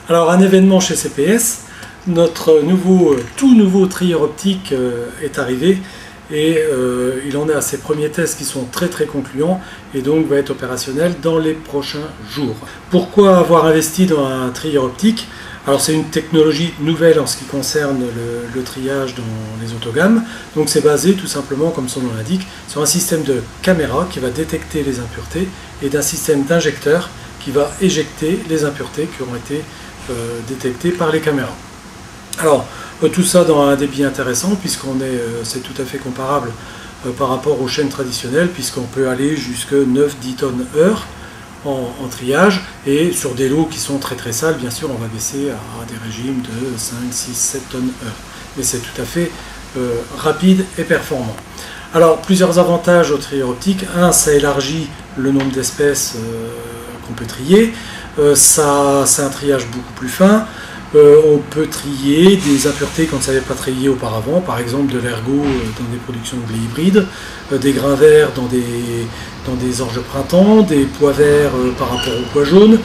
Alors un événement chez CPS, notre tout nouveau trieur optique est arrivé et il en est à ses premiers tests qui sont très concluants et donc va être opérationnel dans les prochains jours. Pourquoi avoir investi dans un trieur optique? Alors c'est une technologie nouvelle en ce qui concerne le triage dans les autogammes. Donc c'est basé tout simplement, comme son nom l'indique, sur un système de caméra qui va détecter les impuretés et d'un système d'injecteur qui va éjecter les impuretés qui auront été détectées par les caméras. Alors tout ça dans un débit intéressant c'est tout à fait comparable par rapport aux chaînes traditionnelles puisqu'on peut aller jusqu'à 9-10 tonnes heure en triage, et sur des lots qui sont très sales, bien sûr, on va baisser à des régimes de 5, 6, 7 tonnes heure. Mais c'est tout à fait rapide et performant. Alors, plusieurs avantages au trieur optique. Un, ça élargit le nombre d'espèces qu'on peut trier. C'est un triage beaucoup plus fin. On peut trier des impuretés qu'on ne savait pas trier auparavant, par exemple de l'ergot dans des productions de blé hybride, des grains verts dans des orges printemps, des pois verts par rapport aux pois jaunes.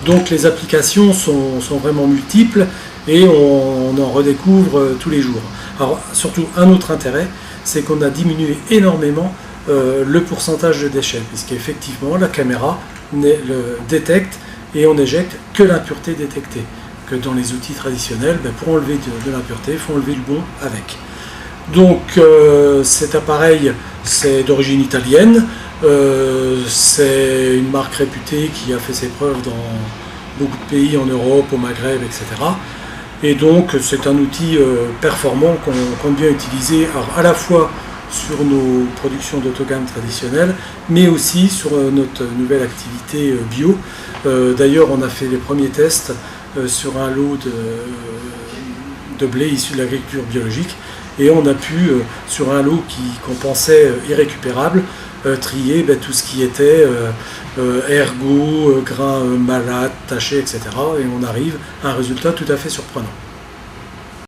Donc les applications sont vraiment multiples et on en redécouvre tous les jours. Alors surtout un autre intérêt, c'est qu'on a diminué énormément le pourcentage de déchets, puisqu'effectivement la caméra détecte et on éjecte que l'impureté détectée. Que dans les outils traditionnels, pour enlever de l'impureté, il faut enlever le bon avec. Donc cet appareil, c'est d'origine italienne, c'est une marque réputée qui a fait ses preuves dans beaucoup de pays en Europe, au Maghreb, etc. Et donc c'est un outil performant qu'on compte bien utiliser à la fois sur nos productions d'autogamme traditionnelles, mais aussi sur notre nouvelle activité bio. D'ailleurs, on a fait les premiers tests sur un lot de blé issu de l'agriculture biologique et on a pu, sur un lot qu'on pensait irrécupérable, trier tout ce qui était ergot, grains malades, tachés, etc. et on arrive à un résultat tout à fait surprenant.